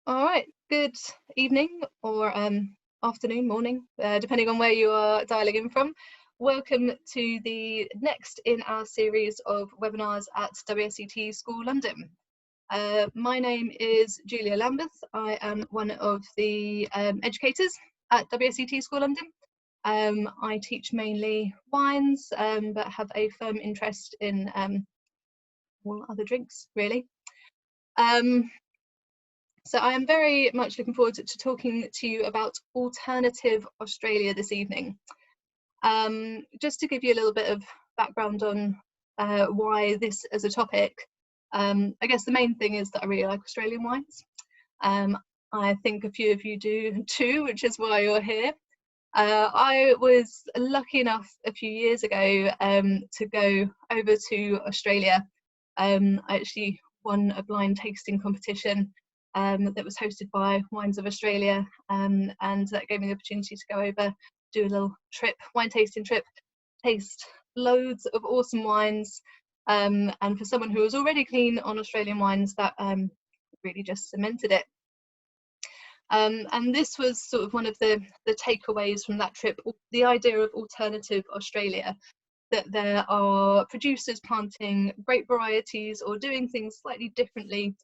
All right, good evening or afternoon, morning, depending on where you are dialing in from. Welcome to the next in our series of webinars at WSET School London. My name is Julia Lambeth. I am one of the educators at WSET School London. I teach mainly wines, but have a firm interest in all other drinks, really. So I am very much looking forward to talking to you about alternative Australia this evening. Just to give you a little bit of background on why this is a topic, I guess the main thing is that I really like Australian wines. I think a few of you do too, which is why you're here. I was lucky enough a few years ago to go over to Australia. I actually won a blind tasting competition that was hosted by Wines of Australia, and that gave me the opportunity to go over, do a little trip, wine tasting trip, taste loads of awesome wines, and for someone who was already keen on Australian wines, that really just cemented it. And this was sort of one of the takeaways from that trip, the idea of alternative Australia, that there are producers planting grape varieties or doing things slightly differently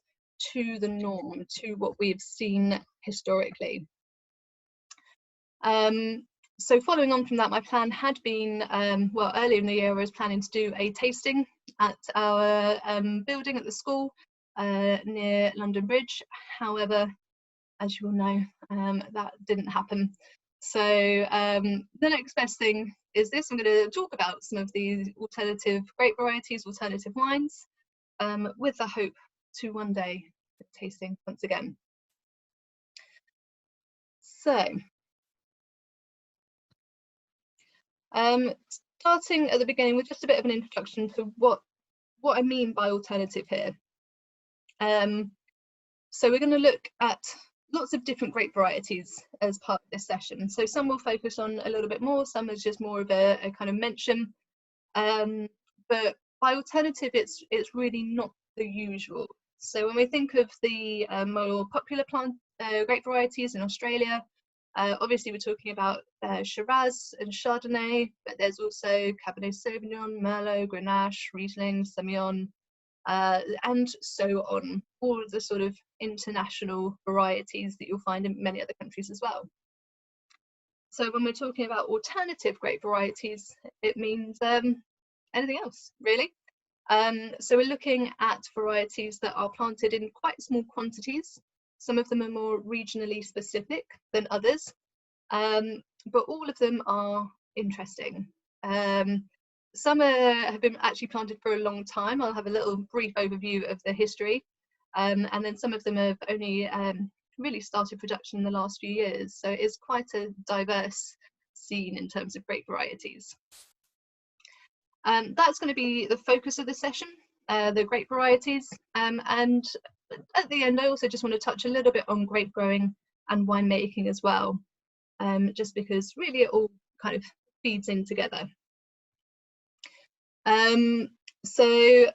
to the norm, to what we've seen historically. So following on from that, my plan had been, well, earlier in the year I was planning to do a tasting at our building at the school near London Bridge. However, as you all know, that didn't happen. So the next best thing is this. I'm going to talk about some of these alternative grape varieties, alternative wines, with the hope to one day tasting once again. So starting at the beginning with just a bit of an introduction to what I mean by alternative here. So we're going to look at lots of different grape varieties as part of this session. So some will focus on a little bit more, some is just more of a kind of mention. But by alternative, it's really not the usual. So when we think of the more popular grape varieties in Australia, obviously we're talking about Shiraz and Chardonnay, but there's also Cabernet Sauvignon, Merlot, Grenache, Riesling, Semillon, and so on, all of the sort of international varieties that you'll find in many other countries as well. So when we're talking about alternative grape varieties, it means anything else, really. So we're looking at varieties that are planted in quite small quantities. Some of them are more regionally specific than others, but all of them are interesting. Some have been actually planted for a long time. I'll have a little brief overview of the history, and then some of them have only really started production in the last few years. So it's quite a diverse scene in terms of grape varieties. That's going to be the focus of the session, the grape varieties. And at the end, I also just want to touch a little bit on grape growing and winemaking as well, just because really it all kind of feeds in together. So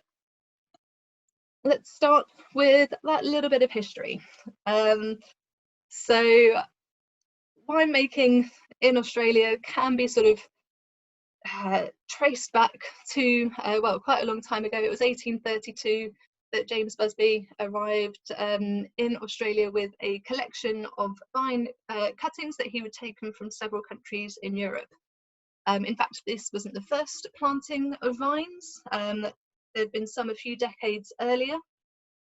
let's start with that little bit of history. So winemaking in Australia can be sort of traced back to, well, quite a long time ago. It was 1832 that James Busby arrived in Australia with a collection of vine cuttings that he would taken from several countries in Europe. In fact, this wasn't the first planting of vines. There had been some a few decades earlier,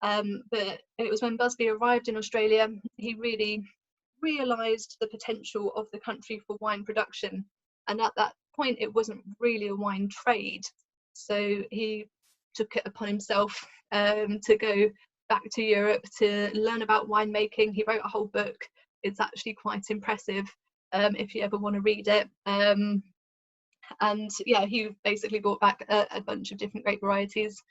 but it was when Busby arrived in Australia, he really realised the potential of the country for wine production. And at that point, it wasn't really a wine trade. So he took it upon himself to go back to Europe to learn about winemaking. He wrote a whole book. It's actually quite impressive if you ever want to read it. And yeah, he basically brought back a bunch of different grape varieties,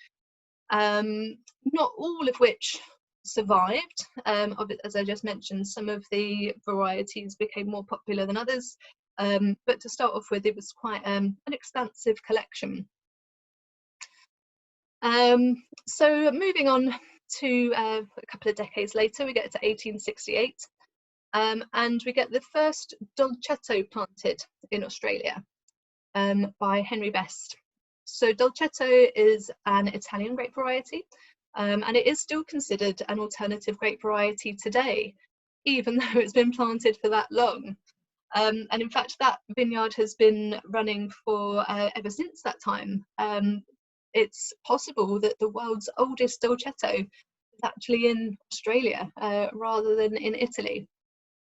not all of which survived. As I just mentioned, some of the varieties became more popular than others, but to start off with, it was quite an expansive collection. So moving on to a couple of decades later, we get to 1868, and we get the first Dolcetto planted in Australia by Henry Best. So Dolcetto is an Italian grape variety, and it is still considered an alternative grape variety today, even though it's been planted for that long. And in fact, that vineyard has been running for ever since that time. It's possible that the world's oldest Dolcetto is actually in Australia rather than in Italy.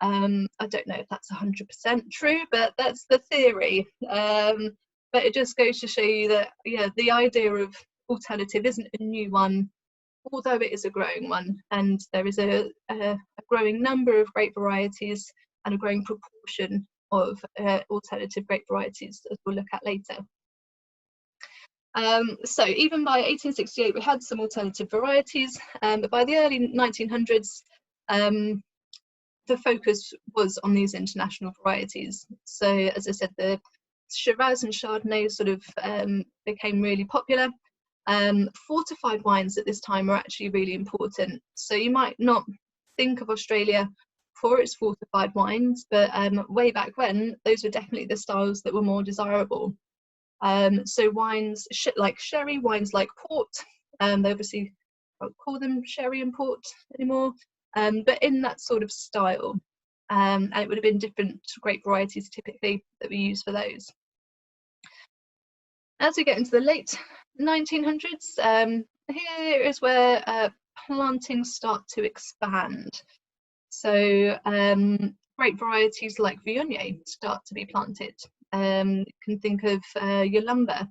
I don't know if that's 100% true, but that's the theory. But it just goes to show you that, yeah, the idea of alternative isn't a new one, although it is a growing one, and there is a growing number of grape varieties and a growing proportion of alternative grape varieties, as we'll look at later. So even by 1868, we had some alternative varieties, but by the early 1900s, the focus was on these international varieties. So, as I said, the Shiraz and Chardonnay sort of became really popular. Fortified wines at this time are actually really important. So you might not think of Australia for its fortified wines, but way back when, those were definitely the styles that were more desirable. So wines like sherry, wines like port, they obviously don't call them sherry and port anymore, but in that sort of style. And it would have been different grape varieties typically that we use for those. As we get into the late 1900s, here is where plantings start to expand. So grape varieties like Viognier start to be planted. You can think of Yolamba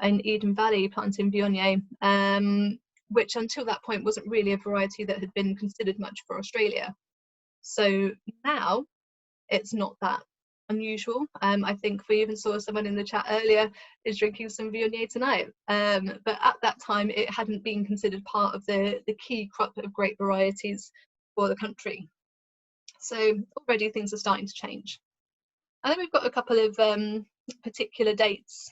in Eden Valley planting Viognier, which until that point wasn't really a variety that had been considered much for Australia. So now it's not that unusual. I think we even saw someone in the chat earlier is drinking some Viognier tonight. But at that time, it hadn't been considered part of the key crop of grape varieties for the country. So already things are starting to change. And then we've got a couple of particular dates.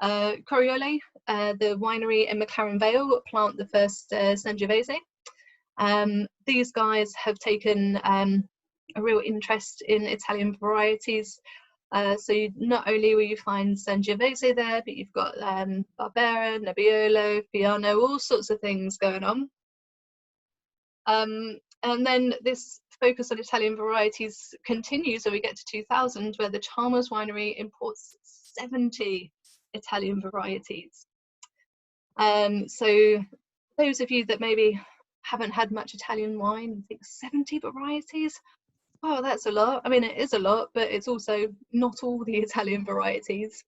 Coriole, the winery in McLaren Vale, plant the first Sangiovese. These guys have taken a real interest in Italian varieties. So not only will you find Sangiovese there, but you've got Barbera, Nebbiolo, Fiano, all sorts of things going on. And then this focus on Italian varieties continues when we get to 2000, where the Chalmers winery imports 70 Italian varieties. So those of you that maybe haven't had much Italian wine, think 70 varieties, oh, that's a lot. I mean, it is a lot, but it's also not all the Italian varieties.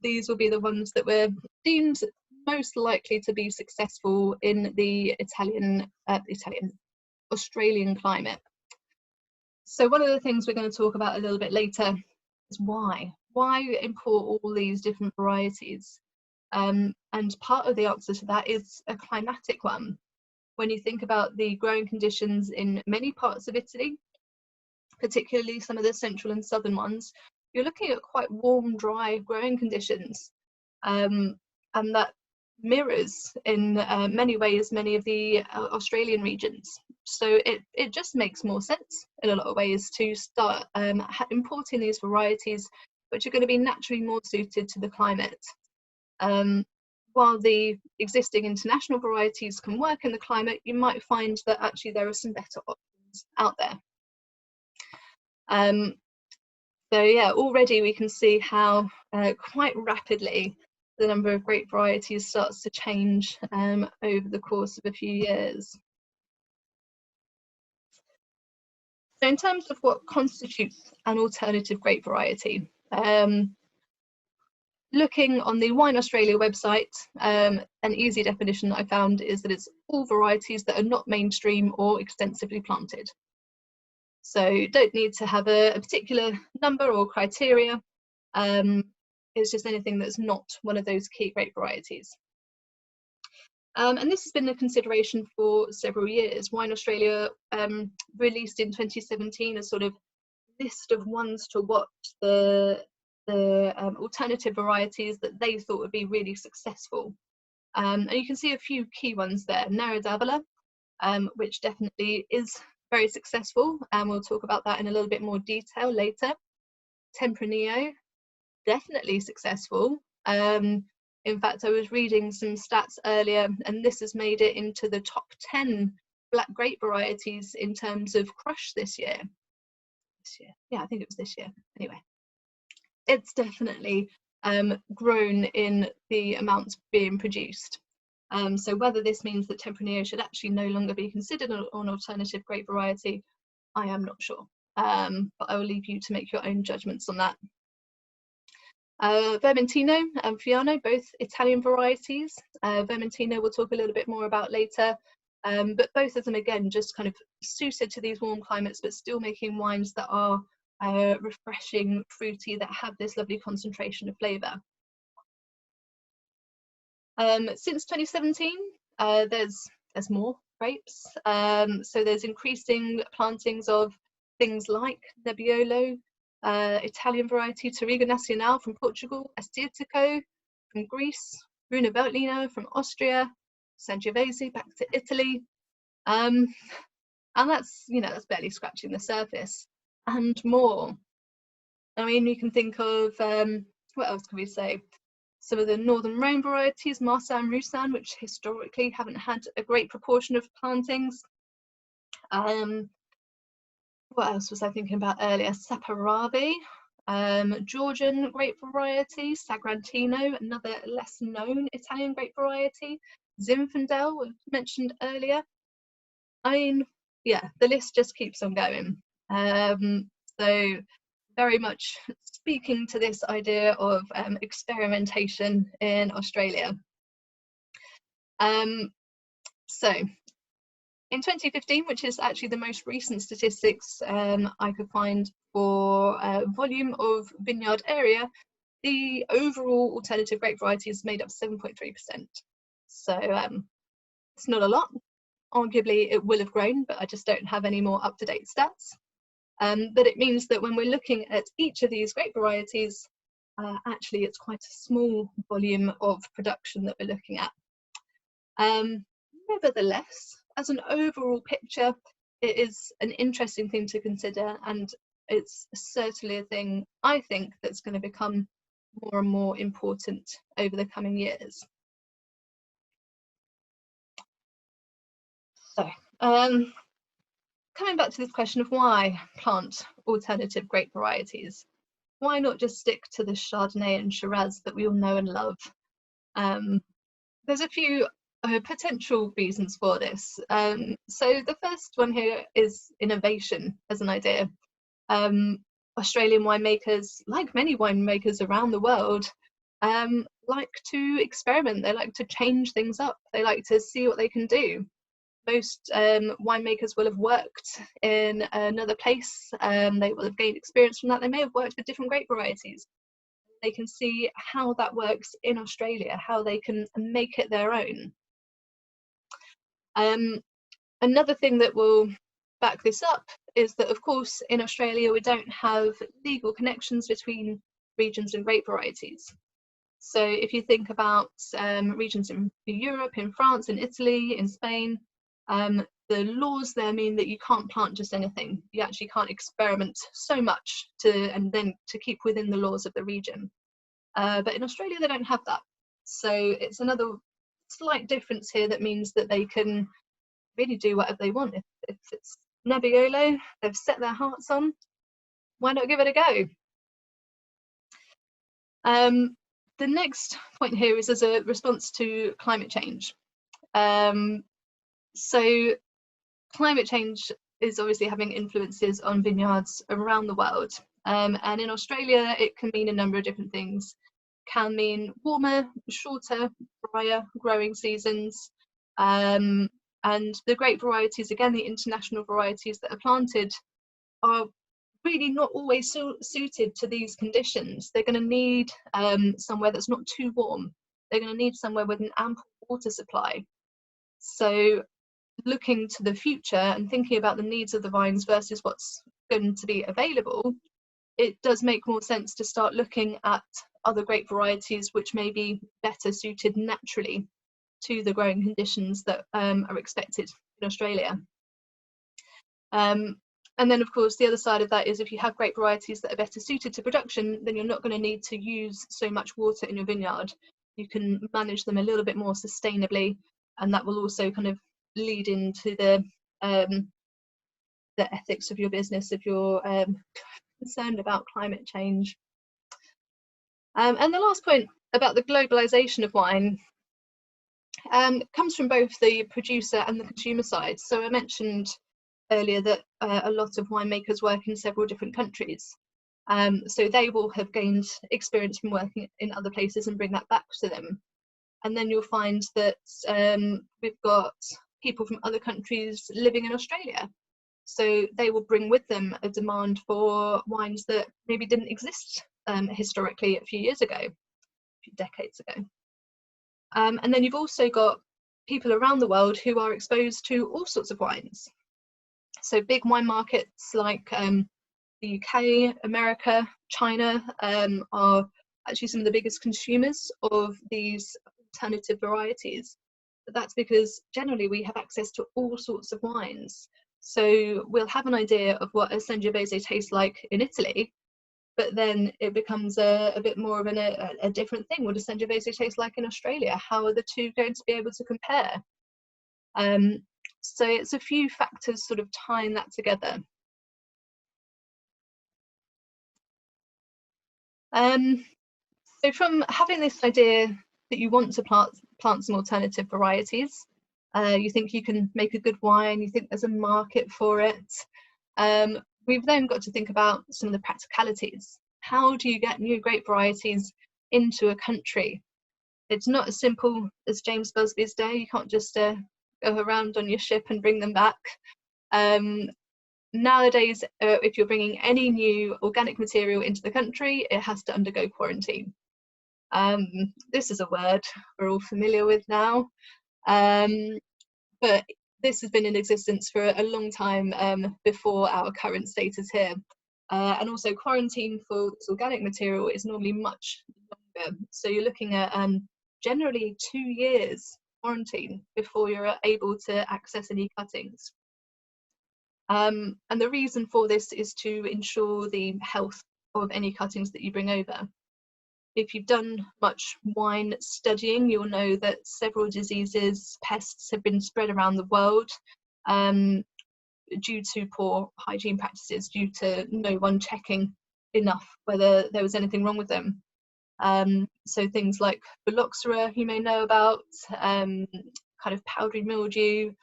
These will be the ones that were deemed most likely to be successful in the Australian climate. So one of the things we're going to talk about a little bit later is why import all these different varieties. And part of the answer to that is a climatic one. When you think about the growing conditions in many parts of Italy, particularly some of the central and southern ones, you're looking at quite warm, dry growing conditions. And that mirrors in many ways many of the Australian regions. So it just makes more sense in a lot of ways to start importing these varieties which are going to be naturally more suited to the climate. While the existing international varieties can work in the climate, you might find that actually there are some better options out there. So yeah, already we can see how quite rapidly the number of grape varieties starts to change over the course of a few years. So in terms of what constitutes an alternative grape variety, looking on the Wine Australia website, an easy definition that I found is that it's all varieties that are not mainstream or extensively planted. So you don't need to have a particular number or criteria. It's just anything that's not one of those key grape varieties. And this has been a consideration for several years. Wine Australia released in 2017 a sort of list of ones to watch, the alternative varieties that they thought would be really successful. And you can see a few key ones there. Nero, which definitely is very successful, and we'll talk about that in a little bit more detail later. Tempranillo, definitely successful. In fact, I was reading some stats earlier, and this has made it into the top 10 black grape varieties in terms of crush this year. Yeah, I think it was this year. Anyway, it's definitely grown in the amounts being produced. So whether this means that Tempranillo should actually no longer be considered an alternative grape variety, I am not sure. But I will leave you to make your own judgments on that. Vermentino and Fiano, both Italian varieties. Vermentino we'll talk a little bit more about later, but both of them again just kind of suited to these warm climates, but still making wines that are refreshing, fruity, that have this lovely concentration of flavour. Since 2017, there's more grapes. So there's increasing plantings of things like Nebbiolo, Italian variety Touriga Nacional from Portugal, Assyrtiko from Greece, Grüner Veltliner from Austria, Sangiovese back to Italy, and that's that's barely scratching the surface, and more. I mean, you can think of what else can we say? Some of the northern Rhone varieties, Marsanne, Roussanne, which historically haven't had a great proportion of plantings. What else was I thinking about earlier? Saperavi, Georgian grape variety, Sagrantino, another less known Italian grape variety, Zinfandel, mentioned earlier. I mean, yeah, the list just keeps on going. So very much speaking to this idea of experimentation in Australia. So in 2015, which is actually the most recent statistics I could find for volume of vineyard area, the overall alternative grape varieties made up 7.3%. So it's not a lot. Arguably it will have grown, but I just don't have any more up-to-date stats. But it means that when we're looking at each of these grape varieties, actually it's quite a small volume of production that we're looking at. Nevertheless, as an overall picture, it is an interesting thing to consider, and it's certainly a thing I think that's going to become more and more important over the coming years. So, coming back to this question of why plant alternative grape varieties, why not just stick to the Chardonnay and Shiraz that we all know and love? There's a few potential reasons for this. So the first one here is innovation as an idea. Australian winemakers, like many winemakers around the world, like to experiment. They like to change things up. They like to see what they can do. Most winemakers will have worked in another place. They will have gained experience from that. They may have worked with different grape varieties. They can see how that works in Australia, how they can make it their own. Another thing that will back this up is that, of course, in Australia we don't have legal connections between regions and grape varieties. So if you think about regions in Europe, in France, in Italy, in Spain, the laws there mean that you can't plant just anything. You actually can't experiment so much and then to keep within the laws of the region. But in Australia they don't have that. So it's another slight difference here that means that they can really do whatever they want. If it's Nebbiolo they've set their hearts on, why not give it a go? The next point here is as a response to climate change. So climate change is obviously having influences on vineyards around the world, and in Australia it can mean a number of different things. Can mean warmer, shorter, drier growing seasons, and the grape varieties, again the international varieties that are planted, are really not always suited to these conditions. They're going to need somewhere that's not too warm. They're going to need somewhere with an ample water supply. So looking to the future and thinking about the needs of the vines versus what's going to be available, it does make more sense to start looking at other grape varieties which may be better suited naturally to the growing conditions that are expected in Australia. And then, of course, the other side of that is if you have grape varieties that are better suited to production, then you're not going to need to use so much water in your vineyard. You can manage them a little bit more sustainably, and that will also kind of lead into the ethics of your business if you're concerned about climate change. And the last point about the globalization of wine comes from both the producer and the consumer side. So I mentioned earlier that a lot of winemakers work in several different countries. So they will have gained experience from working in other places and bring that back to them. And then you'll find that we've got people from other countries living in Australia. So they will bring with them a demand for wines that maybe didn't exist historically a few years ago, a few decades ago. And then you've also got people around the world who are exposed to all sorts of wines. So big wine markets like the UK, America, China are actually some of the biggest consumers of these alternative varieties. But that's because generally we have access to all sorts of wines. So we'll have an idea of what a Sangiovese tastes like in Italy, but then it becomes a bit more of a different thing. What does Sangiovese taste like in Australia? How are the two going to be able to compare? So it's a few factors sort of tying that together. So from having this idea that you want to plant some alternative varieties, you think you can make a good wine, you think there's a market for it, we've then got to think about some of the practicalities. How do you get new grape varieties into a country? It's not as simple as James Busby's day. You can't just go around on your ship and bring them back. Nowadays, if you're bringing any new organic material into the country, it has to undergo quarantine. This is a word we're all familiar with now, but this has been in existence for a long time before our current status here. And also quarantine for this organic material is normally much longer. So you're looking at generally 2 years quarantine before you're able to access any cuttings. And the reason for this is to ensure the health of any cuttings that you bring over. If you've done much wine studying, you'll know that several diseases, pests have been spread around the world due to poor hygiene practices, due to no one checking enough whether there was anything wrong with them. So things like phylloxera, you may know about, kind of powdery mildew,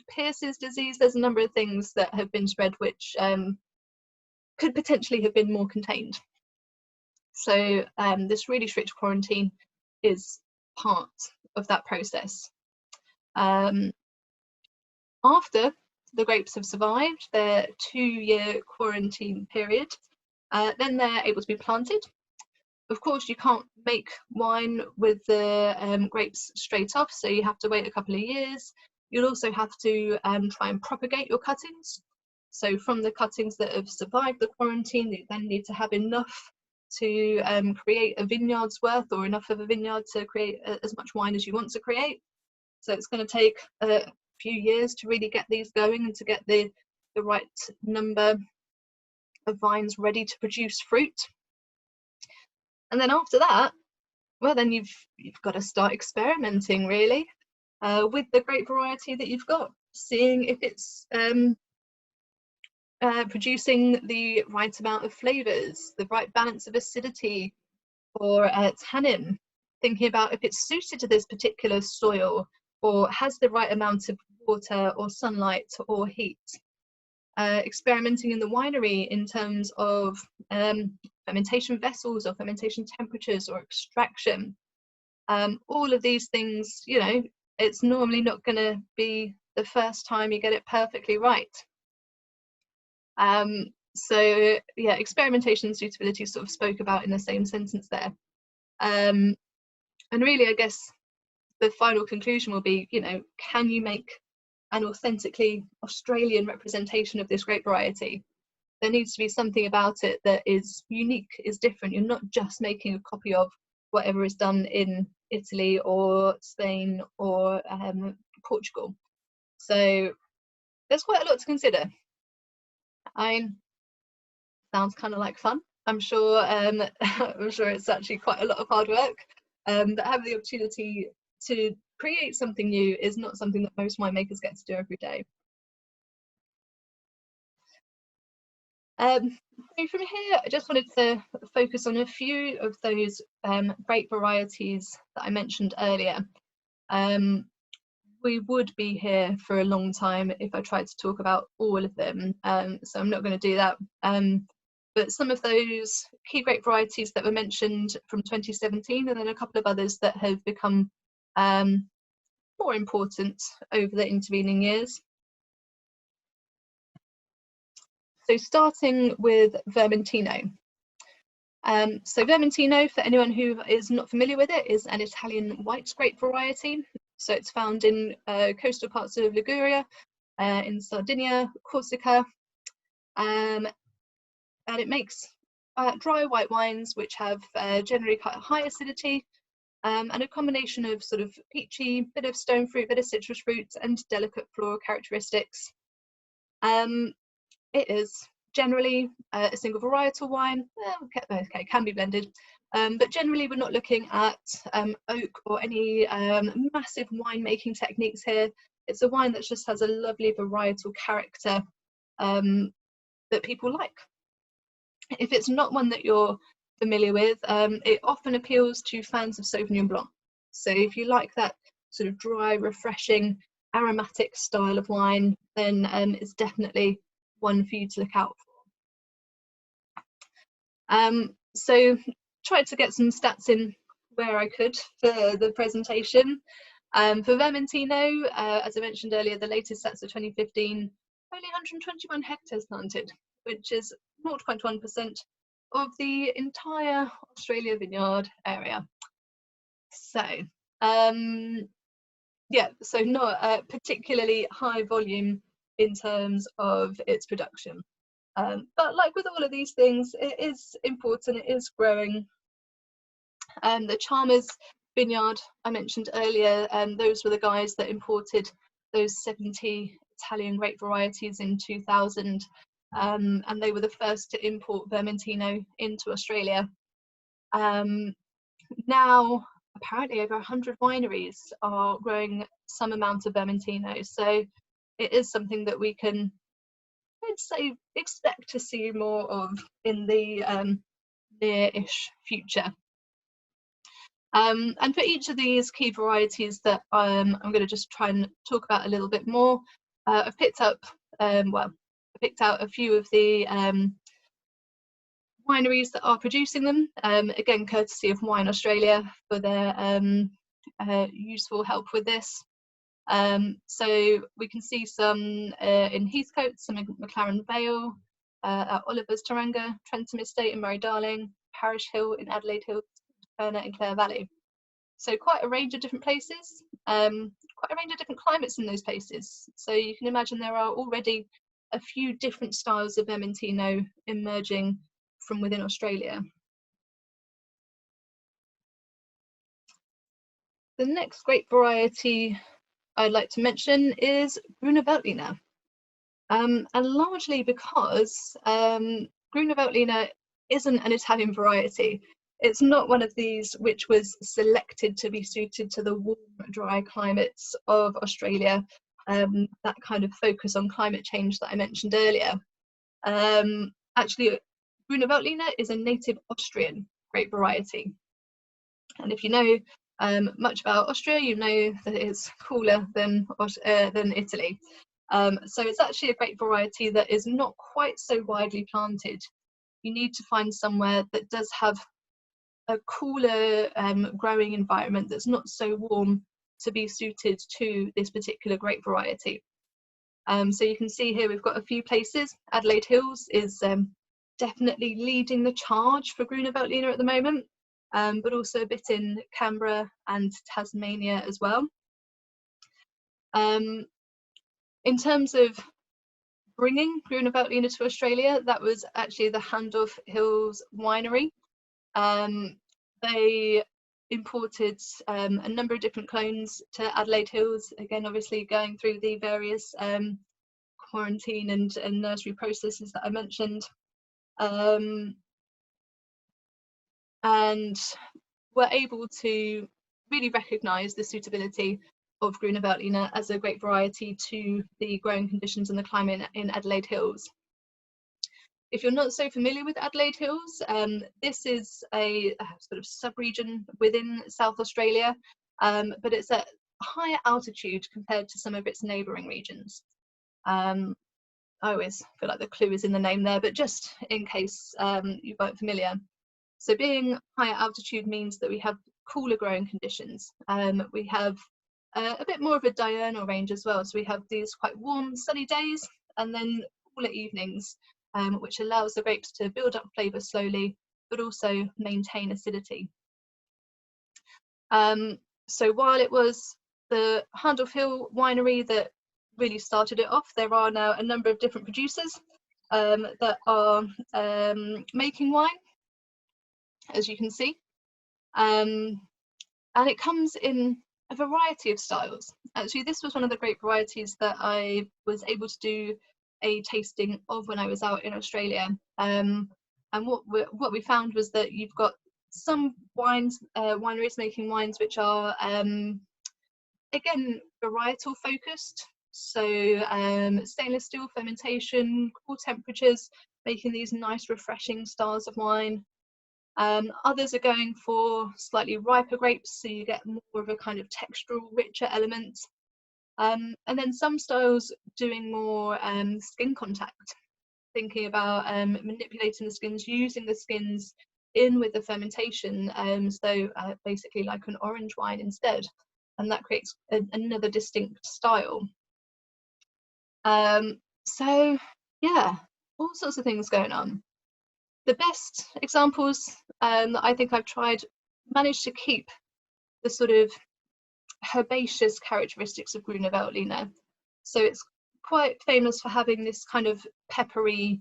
Pierce's disease. There's a number of things that have been spread which could potentially have been more contained. So this really strict quarantine is part of that process. After the grapes have survived their 2-year quarantine period, then they're able to be planted. Of course, you can't make wine with the grapes straight off, so you have to wait a couple of years. You'll also have to try and propagate your cuttings. So from the cuttings that have survived the quarantine, you then need to have enough to create a vineyard's worth, or enough of a vineyard to create as much wine as you want to create. So it's going to take a few years to really get these going and to get the right number of vines ready to produce fruit. And then after that, well, then you've got to start experimenting really with the grape variety that you've got, seeing if it's producing the right amount of flavors, the right balance of acidity or tannin, thinking about if it's suited to this particular soil or has the right amount of water or sunlight or heat. Experimenting in the winery in terms of fermentation vessels or fermentation temperatures or extraction. All of these things, you know, it's normally not going to be the first time you get it perfectly right. So yeah, experimentation and suitability sort of spoke about in the same sentence there. And really, I guess the final conclusion will be, you know, can you make an authentically Australian representation of this grape variety? There needs to be something about it that is unique, is different. You're not just making a copy of whatever is done in Italy or Spain or Portugal. So there's quite a lot to consider. Sounds kind of like fun. I'm sure I'm sure it's actually quite a lot of hard work, but having the opportunity to create something new is not something that most winemakers get to do every day. So from here, I just wanted to focus on a few of those grape varieties that I mentioned earlier. We would be here for a long time if I tried to talk about all of them, so I'm not going to do that. But some of those key grape varieties that were mentioned from 2017, and then a couple of others that have become more important over the intervening years. So starting with Vermentino. So Vermentino, for anyone who is not familiar with it, is an Italian white grape variety. So it's found in coastal parts of Liguria, in Sardinia, Corsica, and it makes dry white wines which have generally quite high acidity, and a combination of sort of peachy, bit of stone fruit, bit of citrus fruit, and delicate floral characteristics. It is generally a single varietal wine. Okay, can be blended, but generally we're not looking at oak or any massive winemaking techniques here. It's a wine that just has a lovely varietal character that people like. If it's not one that you're familiar with, it often appeals to fans of Sauvignon Blanc. So if you like that sort of dry, refreshing, aromatic style of wine, then it's definitely one for you to look out for. So tried to get some stats in where I could for the presentation. For Vermentino, as I mentioned earlier, the latest stats of 2015, only 121 hectares planted, which is 0.1% of the entire Australia vineyard area. So yeah, so not a particularly high volume in terms of its production. But like with all of these things, it is important, it is growing. The Chalmers vineyard I mentioned earlier, those were the guys that imported those 70 Italian grape varieties in 2000, and they were the first to import Vermentino into Australia. Now, apparently over 100 wineries are growing some amount of Vermentino, so it is something that we can, I'd say, expect to see more of in the near-ish future. And for each of these key varieties that I'm going to just try and talk about a little bit more, I've picked up, I picked out a few of the wineries that are producing them, again courtesy of Wine Australia for their useful help with this. So we can see some in Heathcote, some in McLaren Vale, at Oliver's Tauranga, Trentham Estate in Murray-Darling, Parish Hill in Adelaide Hills, Perna in Clare Valley. So quite a range of different places, quite a range of different climates in those places. So you can imagine there are already a few different styles of Vermentino emerging from within Australia. The next grape variety I'd like to mention is Grüner Veltliner, and largely because Grüner Veltliner isn't an Italian variety. It's not one of these which was selected to be suited to the warm, dry climates of Australia, that kind of focus on climate change that I mentioned earlier. Actually, Grüner Veltliner is a native Austrian grape variety. And if you know much about Austria, you know that it's cooler than Italy. So it's actually a grape variety that is not quite so widely planted. You need to find somewhere that does have a cooler growing environment that's not so warm to be suited to this particular grape variety. So you can see here we've got a few places. Adelaide Hills is definitely leading the charge for Grüner Veltliner at the moment, but also a bit in Canberra and Tasmania as well. In terms of bringing Grüner Veltliner to Australia, that was actually the Handorf Hills Winery. They imported a number of different clones to Adelaide Hills, again obviously going through the various quarantine and nursery processes that I mentioned, and were able to really recognise the suitability of Grüner Veltliner as a great variety to the growing conditions and the climate in Adelaide Hills. If you're not so familiar with Adelaide Hills, this is a sort of sub-region within South Australia, but it's at higher altitude compared to some of its neighbouring regions. I always feel like the clue is in the name there, but just in case you weren't familiar. So being higher altitude means that we have cooler growing conditions. We have a bit more of a diurnal range as well. So we have these quite warm, sunny days and then cooler evenings, which allows the grapes to build up flavour slowly, but also maintain acidity. So while it was the Handorf Hill winery that really started it off, there are now a number of different producers that are making wine, as you can see. And it comes in a variety of styles. Actually, this was one of the grape varieties that I was able to do a tasting of when I was out in Australia. And what we found was that you've got some wineries making wines which are, again, varietal focused. So stainless steel fermentation, cool temperatures, making these nice refreshing styles of wine. Others are going for slightly riper grapes, so you get more of a kind of textural, richer element. And then some styles doing more skin contact, thinking about manipulating the skins, using the skins in with the fermentation, so basically like an orange wine instead, and that creates another distinct style. So yeah, all sorts of things going on. The best examples that I think I've tried managed to keep the sort of herbaceous characteristics of Grüner Veltliner. So it's quite famous for having this kind of peppery,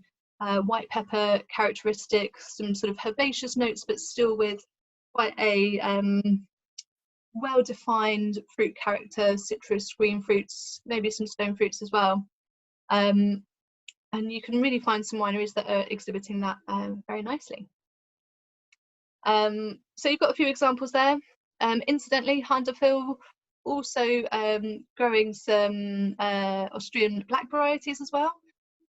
white pepper characteristic, some sort of herbaceous notes, but still with quite a well-defined fruit character, citrus, green fruits, maybe some stone fruits as well. And you can really find some wineries that are exhibiting that very nicely. So you've got a few examples there. Incidentally, Handorf Hill also growing some Austrian black varieties as well.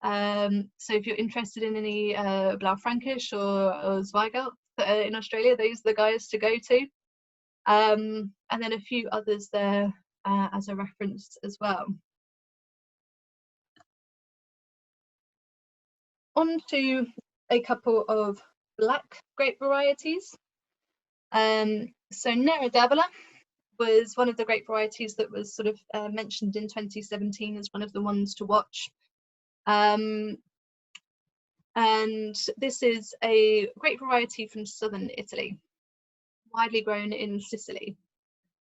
So if you're interested in any Blaufränkisch or Zweigelt in Australia, those are the guys to go to. And then a few others there as a reference as well. On to a couple of black grape varieties. So Nero was one of the grape varieties that was sort of mentioned in 2017 as one of the ones to watch. And this is a grape variety from southern Italy, widely grown in Sicily.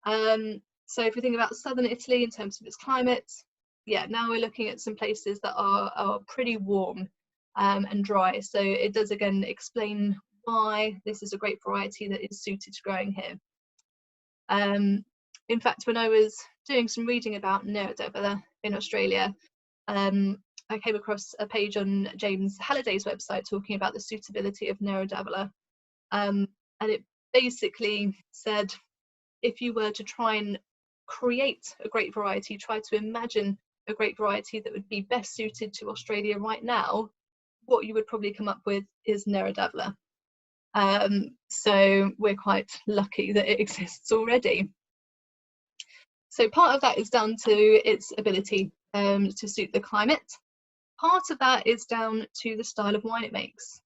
So if we think about southern Italy in terms of its climate, yeah, now we're looking at some places that are pretty warm and dry. So it does again explain why this is a grape variety that is suited to growing here. In fact, when I was doing some reading about Nero in Australia, I came across a page on James Halliday's website talking about the suitability of Nero and it basically said, if you were to try and create a grape variety, try to imagine a grape variety that would be best suited to Australia right now, what you would probably come up with is Nero d'Avola. So we're quite lucky that it exists already. So part of that is down to its ability to suit the climate. Part of that is down to the style of wine it makes.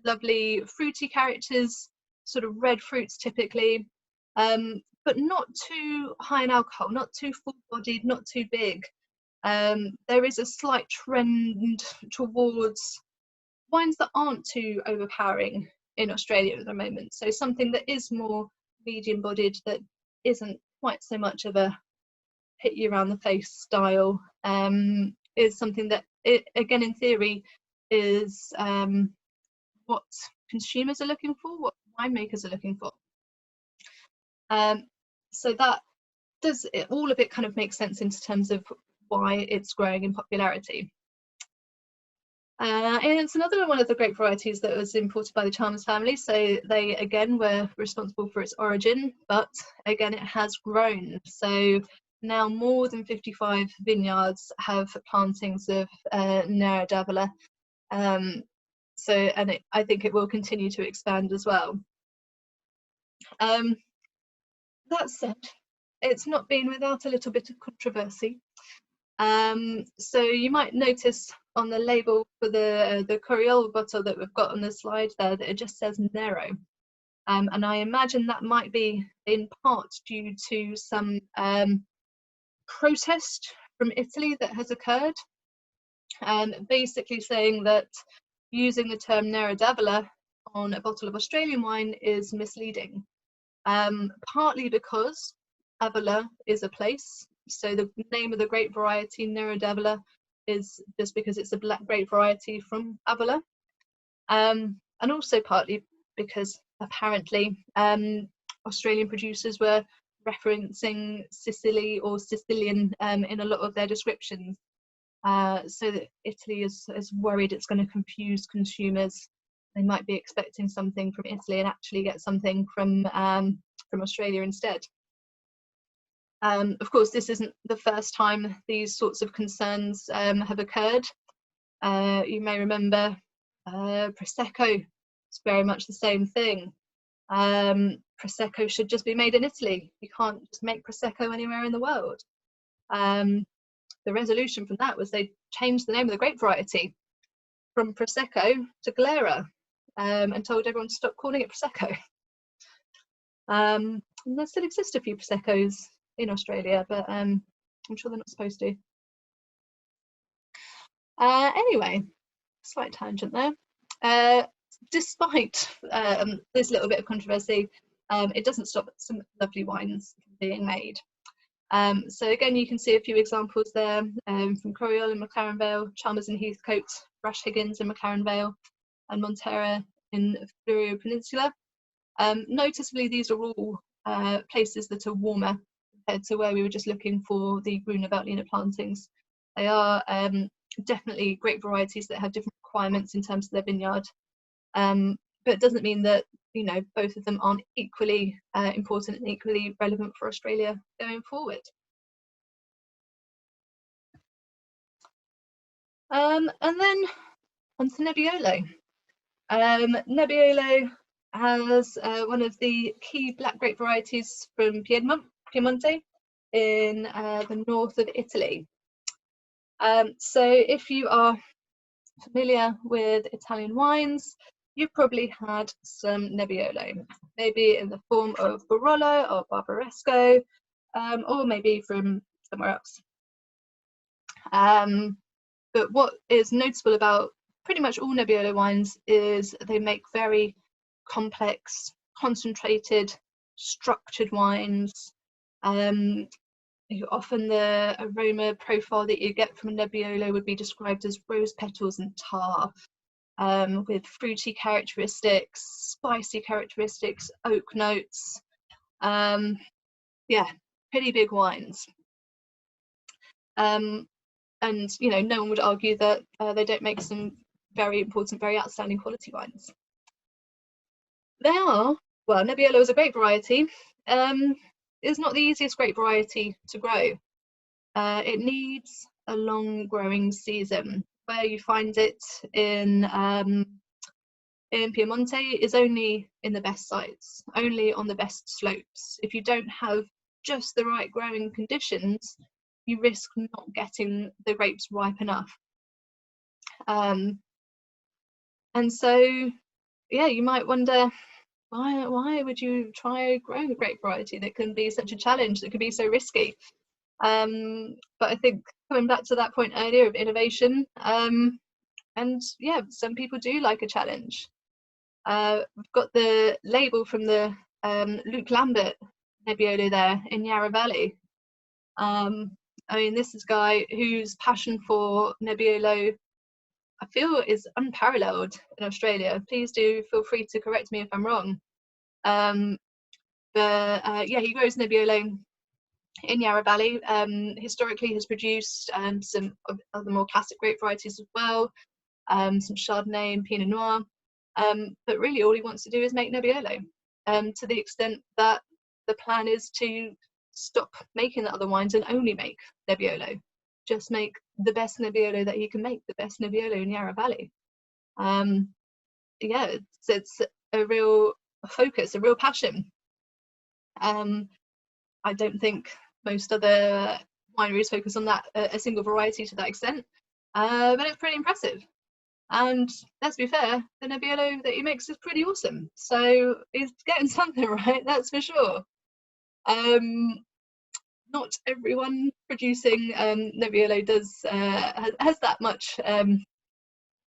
Lovely fruity characters, sort of red fruits typically, but not too high in alcohol, not too full-bodied, not too big. There is a slight trend towards wines that aren't too overpowering in Australia at the moment. So something that is more medium-bodied, that isn't quite so much of a hit you around the face style, is something that, again, in theory, is what consumers are looking for, what winemakers are looking for. So that does it, all of it kind of makes sense in terms of why it's growing in popularity. And it's another one of the grape varieties that was imported by the Chalmers family. So they again were responsible for its origin, but again it has grown. So now more than 55 vineyards have plantings of Nero d'Avola. And I think it will continue to expand as well. That said, it's not been without a little bit of controversy. So you might notice on the label for the Coriol bottle that we've got on the slide there that it just says Nero. And I imagine that might be in part due to some protest from Italy that has occurred, basically saying that using the term Nero d'Avola on a bottle of Australian wine is misleading, partly because Avola is a place. So the name of the grape variety Nero d'Avola is just because it's a black grape variety from Avola, and also partly because apparently Australian producers were referencing Sicily or Sicilian in a lot of their descriptions, so that Italy is worried it's going to confuse consumers. They might be expecting something from Italy and actually get something from Australia instead. Of course, this isn't the first time these sorts of concerns have occurred. You may remember Prosecco. It's very much the same thing. Prosecco should just be made in Italy. You can't just make Prosecco anywhere in the world. The resolution from that was they changed the name of the grape variety from Prosecco to Glera, and told everyone to stop calling it Prosecco. And there still exist a few Proseccos in Australia, but I'm sure they're not supposed to. Anyway, slight tangent there. Despite this little bit of controversy, it doesn't stop some lovely wines being made. So again, you can see a few examples there from Coriol in McLaren Vale, Chalmers and Heathcote, Rush Higgins in McLaren Vale, and Montera in Fleurieu Peninsula. Noticeably, these are all places that are warmer compared to where we were just looking for the Grüner Veltliner plantings. They are definitely grape varieties that have different requirements in terms of their vineyard, but it doesn't mean that both of them aren't equally important and equally relevant for Australia going forward. And then onto Nebbiolo. Nebbiolo has one of the key black grape varieties from Piemonte in the north of Italy. So if you are familiar with Italian wines, you've probably had some Nebbiolo, maybe in the form of Barolo or Barbaresco, or maybe from somewhere else. But what is noticeable about pretty much all Nebbiolo wines is they make very complex, concentrated, structured wines. Often the aroma profile that you get from a Nebbiolo would be described as rose petals and tar, with fruity characteristics, spicy characteristics, oak notes. Yeah, pretty big wines. And no one would argue that they don't make some very important, very outstanding quality wines. Nebbiolo is a grape variety. It's not the easiest grape variety to grow. It needs a long growing season. Where you find it in Piemonte is only in the best sites, only on the best slopes. If you don't have just the right growing conditions, you risk not getting the grapes ripe enough. And so, yeah, you might wonder, why would you try growing a grape variety that can be such a challenge, that can be so risky? But I think coming back to that point earlier of innovation, and yeah, some people do like a challenge. We've got the label from the Luke Lambert Nebbiolo there in Yarra Valley. I mean, this is a guy whose passion for Nebbiolo, I feel, is unparalleled in Australia. Please do feel free to correct me if I'm wrong. But yeah, he grows Nebbiolo in Yarra Valley. Historically has produced some other more classic grape varieties as well, some Chardonnay and Pinot Noir. But really all he wants to do is make Nebbiolo, to the extent that the plan is to stop making the other wines and only make Nebbiolo. Just make the best Nebbiolo that he can make, the best Nebbiolo in Yarra Valley. Yeah, it's a real focus, a real passion. I don't think most other wineries focus on that, a single variety to that extent, but it's pretty impressive. And let's be fair, the Nebbiolo that he makes is pretty awesome, so he's getting something right, that's for sure. Not everyone producing Nebbiolo has that much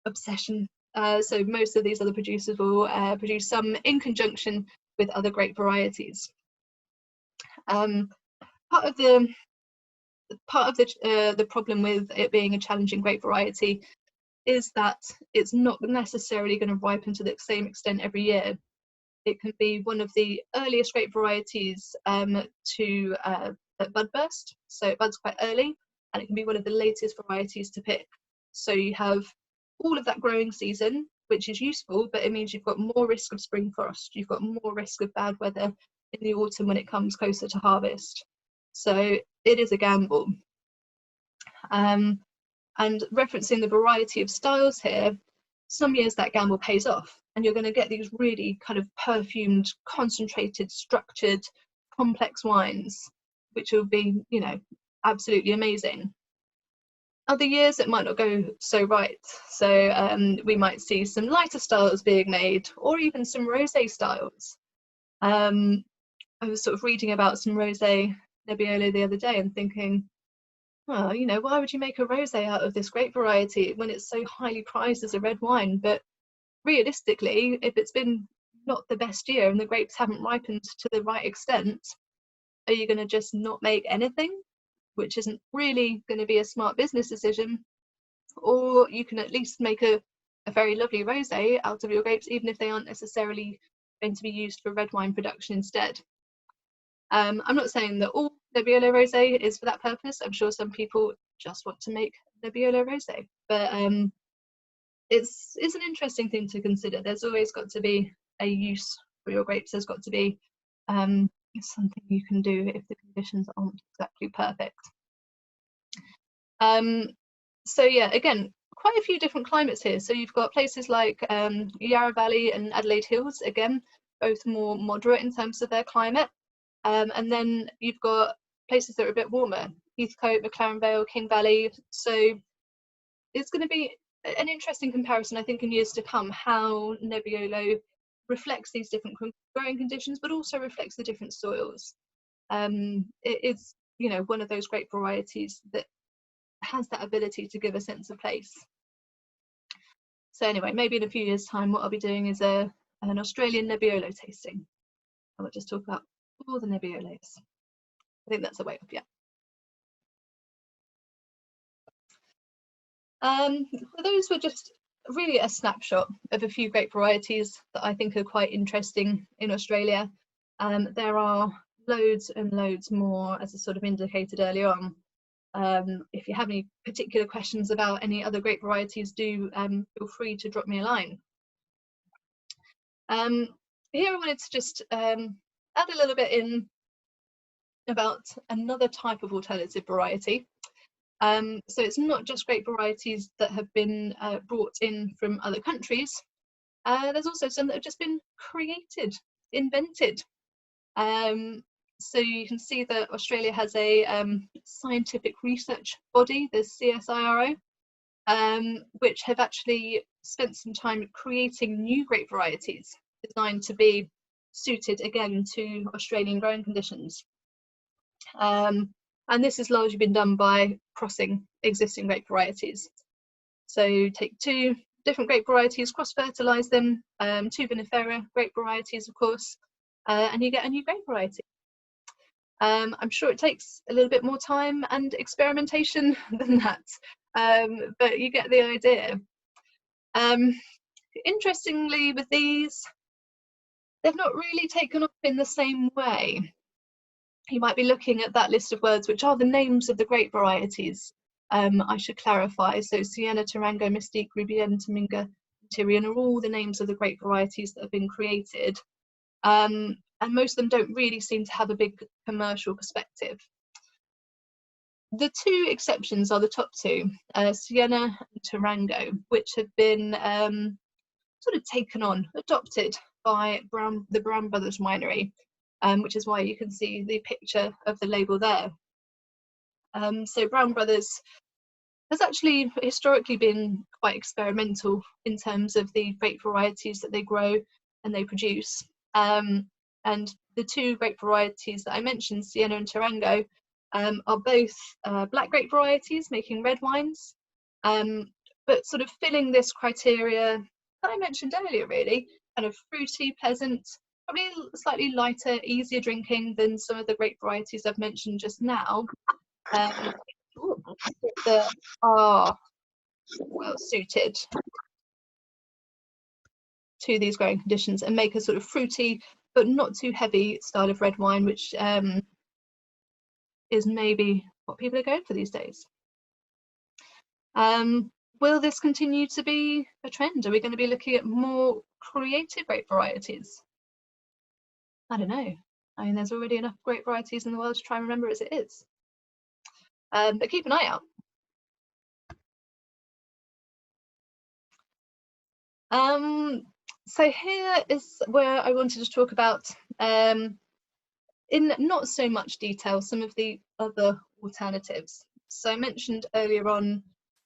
obsession. So most of these other producers will produce some in conjunction with other grape varieties. Part of the problem with it being a challenging grape variety is that it's not necessarily going to ripen to the same extent every year. It can be one of the earliest grape varieties to bud burst, so it buds quite early, and it can be one of the latest varieties to pick. So you have all of that growing season, which is useful, but it means you've got more risk of spring frost, you've got more risk of bad weather in the autumn when it comes closer to harvest. So it is a gamble. And referencing the variety of styles here, some years that gamble pays off, and you're going to get these really kind of perfumed, concentrated, structured, complex wines, which will be, you know, absolutely amazing. Other years it might not go so right, so we might see some lighter styles being made, or even some rosé styles. I was sort of reading about some rosé Nebbiolo the other day and thinking, well, you know, why would you make a rosé out of this grape variety when it's so highly prized as a red wine? But realistically, if it's been not the best year and the grapes haven't ripened to the right extent, are you going to just not make anything, which isn't really going to be a smart business decision? Or you can at least make a very lovely rosé out of your grapes, even if they aren't necessarily going to be used for red wine production instead. I'm not saying that all Nebbiolo rosé is for that purpose. I'm sure some people just want to make Nebbiolo rosé, but it's an interesting thing to consider. There's always got to be a use for your grapes. There's got to be something you can do if the conditions aren't exactly perfect. So yeah, again, quite a few different climates here. So you've got places like Yarra Valley and Adelaide Hills, again, both more moderate in terms of their climate. And then you've got places that are a bit warmer, Heathcote, McLaren Vale, King Valley. So it's going to be an interesting comparison, I think, in years to come, how Nebbiolo reflects these different growing conditions, but also reflects the different soils. It is, you know, one of those great varieties that has that ability to give a sense of place. So anyway, maybe in a few years' time, what I'll be doing is an Australian Nebbiolo tasting. I'll just talk about all the Nebbiolos. I think that's a way up, yeah. So those were just really a snapshot of a few grape varieties that I think are quite interesting in Australia. There are loads and loads more, as I sort of indicated earlier on. If you have any particular questions about any other grape varieties, do feel free to drop me a line. Here I wanted to just add a little bit in about another type of alternative variety. So it's not just grape varieties that have been brought in from other countries. There's also some that have just been created, invented. So you can see that Australia has a scientific research body, the CSIRO, which have actually spent some time creating new grape varieties designed to be suited again to Australian growing conditions. And this has largely been done by crossing existing grape varieties. So take two different grape varieties, cross-fertilise them, two vinifera grape varieties, of course, and you get a new grape variety. I'm sure it takes a little bit more time and experimentation than that, but you get the idea. Interestingly, with these, they've not really taken off in the same way. You might be looking at that list of words, which are the names of the grape varieties. I should clarify. So Sienna, Tarango, Mystique, Ribienne, Tominga, Tyrian are all the names of the grape varieties that have been created. And most of them don't really seem to have a big commercial perspective. The two exceptions are the top two, Sienna and Tarango, which have been sort of taken on, adopted by the Brown Brothers winery, which is why you can see the picture of the label there. So Brown Brothers has actually historically been quite experimental in terms of the grape varieties that they grow and they produce. And the two grape varieties that I mentioned, Sienna and Tarango, are both black grape varieties making red wines, but sort of filling this criteria that I mentioned earlier, really, kind of fruity, pleasant, probably slightly lighter, easier drinking than some of the grape varieties I've mentioned just now, that are well suited to these growing conditions and make a sort of fruity but not too heavy style of red wine, which is maybe what people are going for these days. Will this continue to be a trend? Are we going to be looking at more creative grape varieties? I don't know. I mean, there's already enough grape varieties in the world to try and remember as it is. But keep an eye out. So here is where I wanted to talk about, in not so much detail, some of the other alternatives. So I mentioned earlier on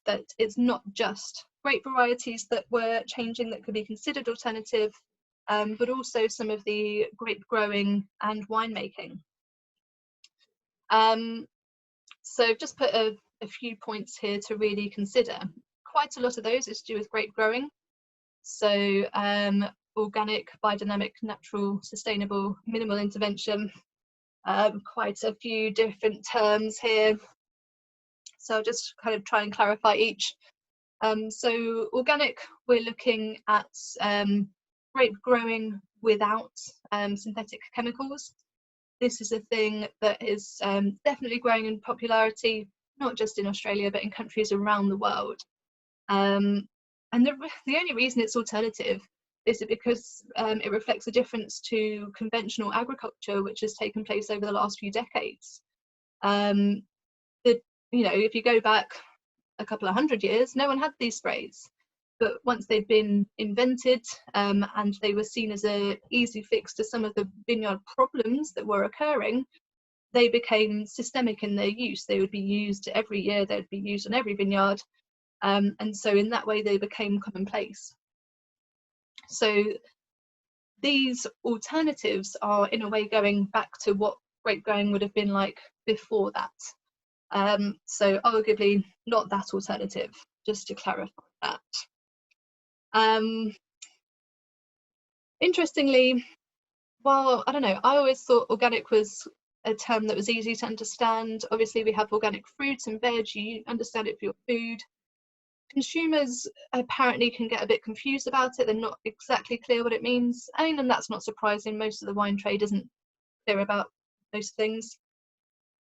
that it's not just grape varieties that were changing that could be considered alternative, but also some of the grape growing and winemaking. So I've just put a few points here to really consider. Quite a lot of those is to do with grape growing. So organic, biodynamic, natural, sustainable, minimal intervention, quite a few different terms here. So I'll just kind of try and clarify each. So organic, we're looking at grape growing without synthetic chemicals. This is a thing that is definitely growing in popularity, not just in Australia, but in countries around the world. And the only reason it's alternative is because it reflects a difference to conventional agriculture, which has taken place over the last few decades. You know, if you go back a couple of hundred years, no one had these sprays. But once they'd been invented and they were seen as an easy fix to some of the vineyard problems that were occurring, they became systemic in their use. They would be used every year, they'd be used on every vineyard. And so in that way, they became commonplace. So these alternatives are in a way going back to what grape growing would have been like before that. So arguably not that alternative, just to clarify that. Interestingly, well, I don't know, I always thought organic was a term that was easy to understand. Obviously we have organic fruit and veg, you understand it for your food. Consumers apparently can get a bit confused about it, they're not exactly clear what it means. I mean, and that's not surprising, most of the wine trade isn't clear about most things.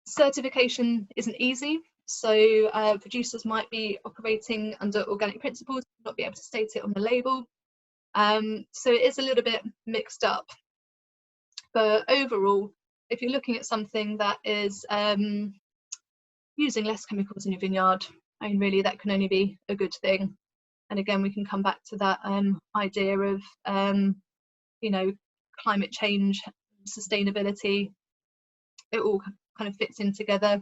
Certification isn't easy, so producers might be operating under organic principles, not be able to state it on the label. So it is a little bit mixed up. But overall, if you're looking at something that is using less chemicals in your vineyard, I mean, really, that can only be a good thing. And again, we can come back to that idea of, you know, climate change, sustainability. It all kind of fits in together.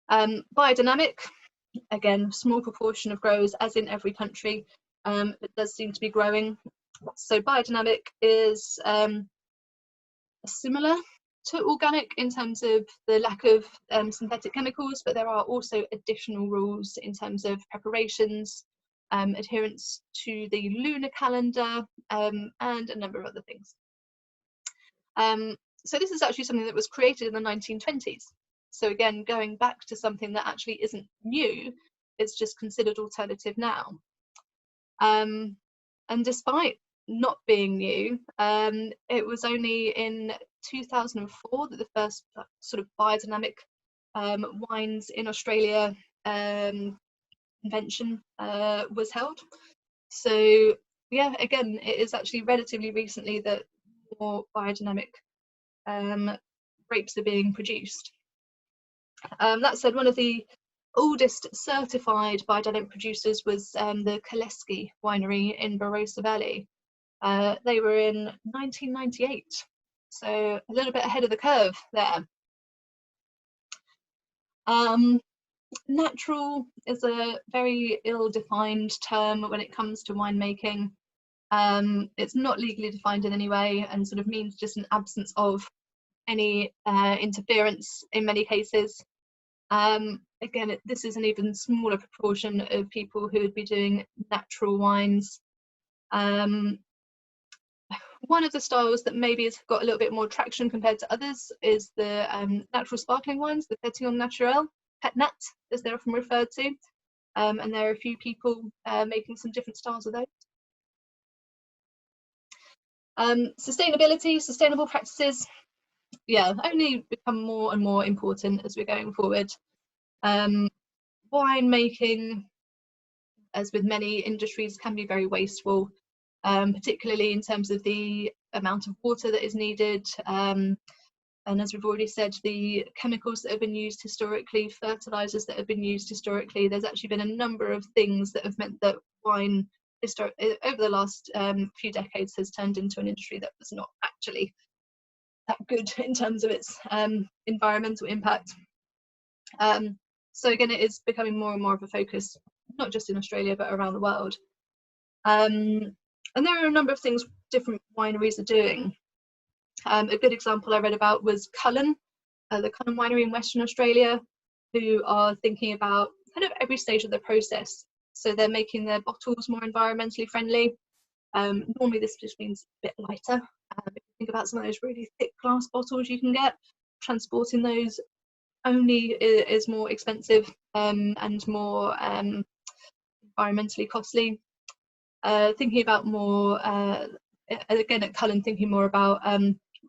Biodynamic, again, small proportion of growers, as in every country, it does seem to be growing. So biodynamic is similar to organic in terms of the lack of synthetic chemicals, but there are also additional rules in terms of preparations, adherence to the lunar calendar, and a number of other things. So this is actually something that was created in the 1920s. So again, going back to something that actually isn't new, it's just considered alternative now. And despite not being new. It was only in 2004 that the first sort of biodynamic wines in Australia convention was held. So yeah, again, it is actually relatively recently that more biodynamic grapes are being produced. That said, one of the oldest certified biodynamic producers was the Kaleski winery in Barossa Valley. They were in 1998, so a little bit ahead of the curve there. Natural is a very ill-defined term when it comes to winemaking. It's not legally defined in any way and sort of means just an absence of any interference in many cases. Again, this is an even smaller proportion of people who would be doing natural wines. One of the styles that maybe has got a little bit more traction compared to others is the natural sparkling wines, the Pétillant Naturel, PetNat, as they're often referred to. And there are a few people making some different styles of those. Sustainability, sustainable practices, yeah, only become more and more important as we're going forward. Winemaking, as with many industries, can be very wasteful, particularly in terms of the amount of water that is needed. And as we've already said, the chemicals that have been used historically, fertilizers that have been used historically, there's actually been a number of things that have meant that wine over the last few decades has turned into an industry that was not actually that good in terms of its environmental impact. So again, it is becoming more and more of a focus, not just in Australia, but around the world. And there are a number of things different wineries are doing. A good example I read about was Cullen, the Cullen winery in Western Australia, who are thinking about kind of every stage of the process. So they're making their bottles more environmentally friendly. Normally this just means a bit lighter. If you think about some of those really thick glass bottles you can get, transporting those only is more expensive and more environmentally costly. Thinking about more, again at Cullen, thinking more about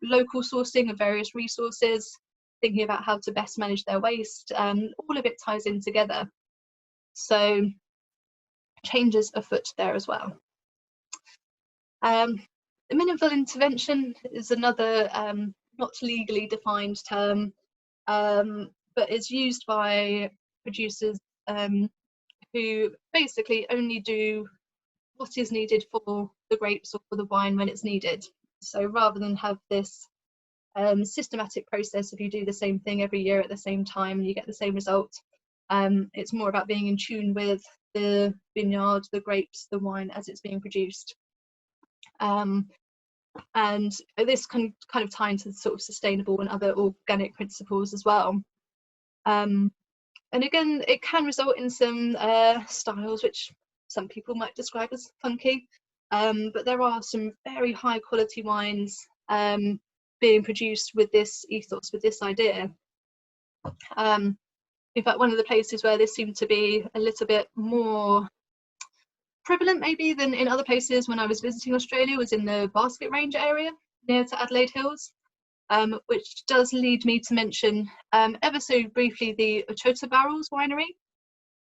local sourcing of various resources, thinking about how to best manage their waste. All of it ties in together. So changes afoot there as well. The meaningful intervention is another not legally defined term, but is used by producers who basically only do what is needed for the grapes or for the wine when it's needed. So rather than have this systematic process, if you do the same thing every year at the same time and you get the same result, it's more about being in tune with the vineyard, the grapes, the wine as it's being produced. And this can kind of tie into sort of sustainable and other organic principles as well. And again, it can result in some styles which some people might describe as funky, but there are some very high quality wines being produced with this ethos, with this idea. In fact, one of the places where this seemed to be a little bit more prevalent maybe than in other places when I was visiting Australia was in the Basket Range area near to Adelaide Hills, which does lead me to mention ever so briefly the Ochota Barrels winery.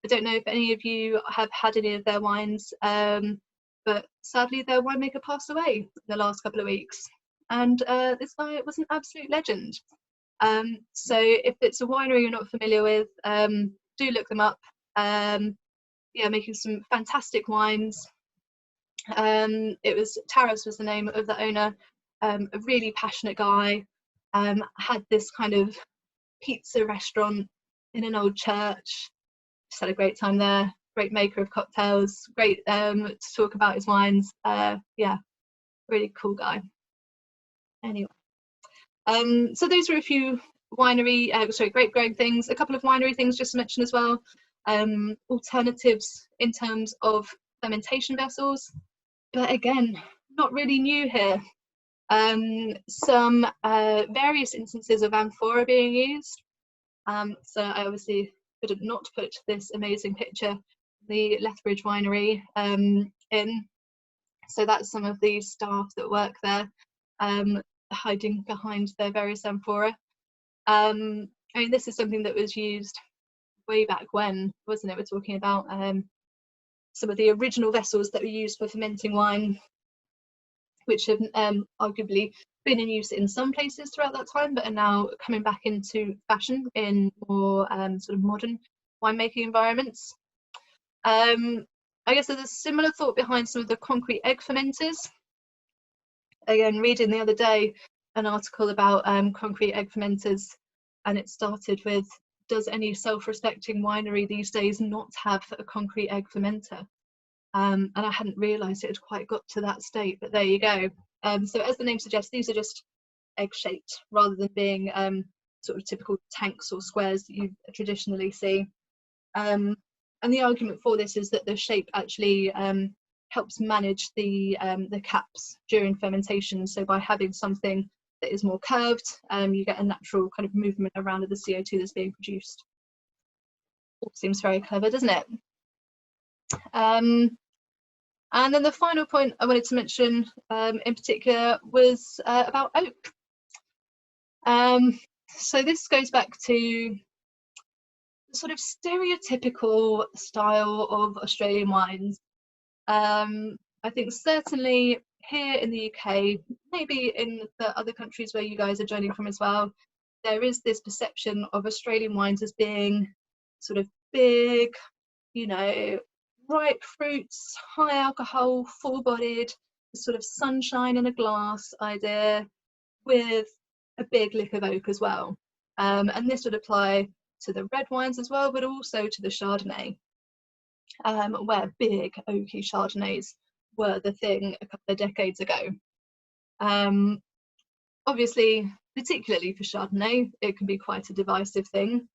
I don't know if any of you have had any of their wines, but sadly their winemaker passed away in the last couple of weeks, and this guy was an absolute legend. So if it's a winery you're not familiar with, do look them up. Yeah, making some fantastic wines. Taras was the name of the owner, a really passionate guy, had this kind of pizza restaurant in an old church. Just had a great time there, great maker of cocktails, great to talk about his wines. Yeah, really cool guy. Anyway, so those were a few grape growing things. A couple of winery things just to mention as well. Alternatives in terms of fermentation vessels, but again, not really new here. Some various instances of amphora being used. So I obviously could not put this amazing picture, the Lethbridge winery, in. So that's some of the staff that work there, hiding behind their various amphora. I mean, this is something that was used way back when, wasn't it? We're talking about some of the original vessels that were used for fermenting wine, which have arguably been in use in some places throughout that time, but are now coming back into fashion in more sort of modern winemaking environments. I guess there's a similar thought behind some of the concrete egg fermenters. Again, reading the other day an article about concrete egg fermenters, and it started with, does any self-respecting winery these days not have a concrete egg fermenter? And I hadn't realised it had quite got to that state, but there you go. So as the name suggests, these are just egg-shaped rather than being sort of typical tanks or squares that you traditionally see. And the argument for this is that the shape actually helps manage the caps during fermentation. So by having something that is more curved, you get a natural kind of movement around of the CO2 that's being produced. All seems very clever, doesn't it? And then the final point I wanted to mention in particular was about oak. So this goes back to the sort of stereotypical style of Australian wines. I think certainly here in the UK, maybe in the other countries where you guys are joining from as well, there is this perception of Australian wines as being sort of big, you know, ripe fruits, high alcohol, full-bodied, sort of sunshine in a glass idea with a big lick of oak as well. And this would apply to the red wines as well, but also to the Chardonnay, where big oaky Chardonnays were the thing a couple of decades ago. Obviously, particularly for Chardonnay, it can be quite a divisive thing.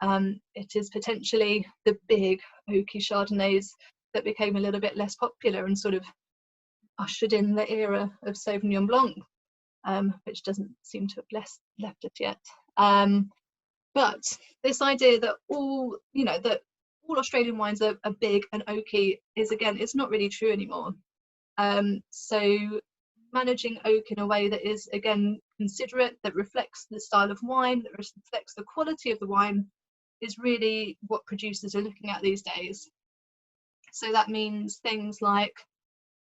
It is potentially the big oaky Chardonnays that became a little bit less popular and sort of ushered in the era of Sauvignon Blanc, which doesn't seem to have left it yet. But this idea that all Australian wines are big and oaky is, again, it's not really true anymore. So managing oak in a way that is, again, considerate, that reflects the style of wine, that reflects the quality of the wine, is really what producers are looking at these days. So that means things like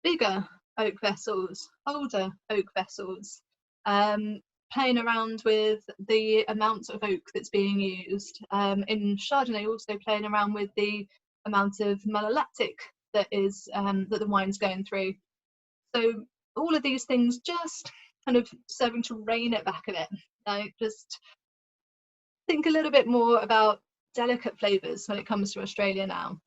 bigger oak vessels, older oak vessels, playing around with the amount of oak that's being used. In Chardonnay, also playing around with the amount of malolactic that is that the wine's going through. So all of these things just kind of serving to rein it back a bit. Like, just think a little bit more about delicate flavours when it comes to Australia now.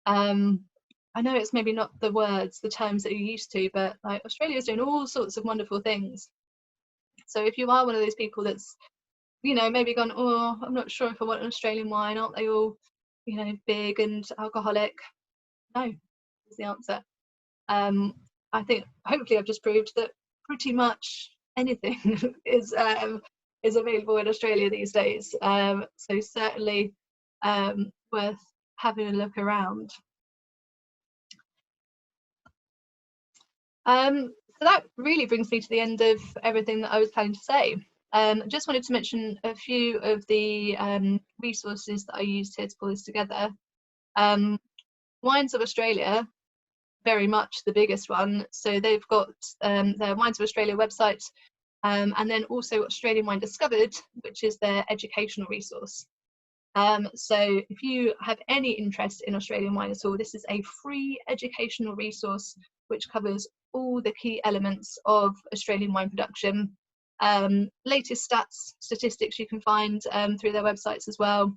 I know it's maybe not the terms that you're used to, but like, Australia is doing all sorts of wonderful things. So if you are one of those people that's, you know, maybe gone, oh, I'm not sure if I want an Australian wine, aren't they all, you know, big and alcoholic? No, is the answer. I think hopefully I've just proved that pretty much anything is available in Australia these days. So certainly worth having a look around. So that really brings me to the end of everything that I was planning to say. Just wanted to mention a few of the resources that I used here to pull this together. Wines of Australia, very much the biggest one. So they've got their Wines of Australia website, and then also Australian Wine Discovered, which is their educational resource. So if you have any interest in Australian wine at all, this is a free educational resource which covers all the key elements of Australian wine production. Latest statistics you can find through their websites as well.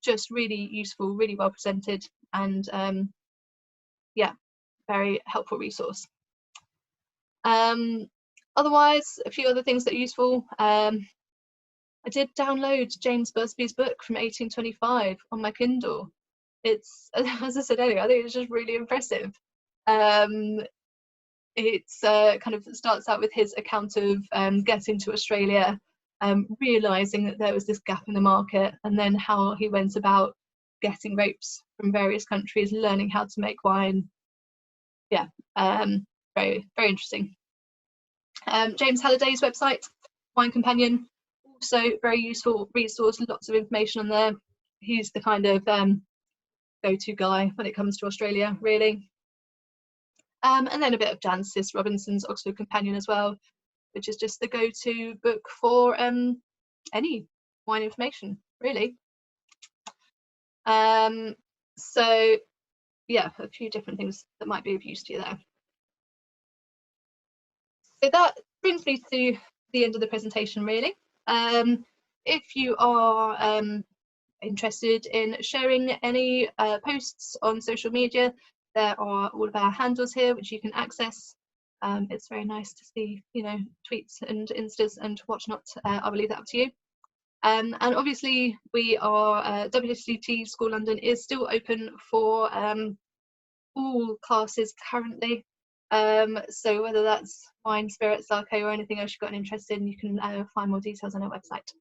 Just really useful, really well presented, and yeah, very helpful resource. Otherwise, a few other things that are useful. I did download James Busby's book from 1825 on my Kindle. It's, as I said earlier, I think it's just really impressive. It's kind of starts out with his account of getting to Australia, realising that there was this gap in the market, and then how he went about getting grapes from various countries, learning how to make wine. yeah, very, very interesting. James Halliday's website, Wine Companion, also very useful resource, lots of information on there. He's the kind of go-to guy when it comes to Australia, really. And then a bit of Jancis Robinson's Oxford Companion as well, which is just the go-to book for any wine information, really. So yeah, a few different things that might be of use to you there. So that brings me to the end of the presentation, really. If you are interested in sharing any posts on social media, there are all of our handles here which you can access. It's very nice to see, you know, tweets and instas and whatnot. I will leave that up to you. And obviously we are WSET School London is still open for all classes currently. So whether that's wine, spirits, sake, or anything else you've got an interest in, you can find more details on our website.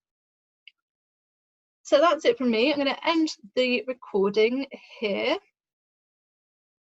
So that's it from me. I'm going to end the recording here.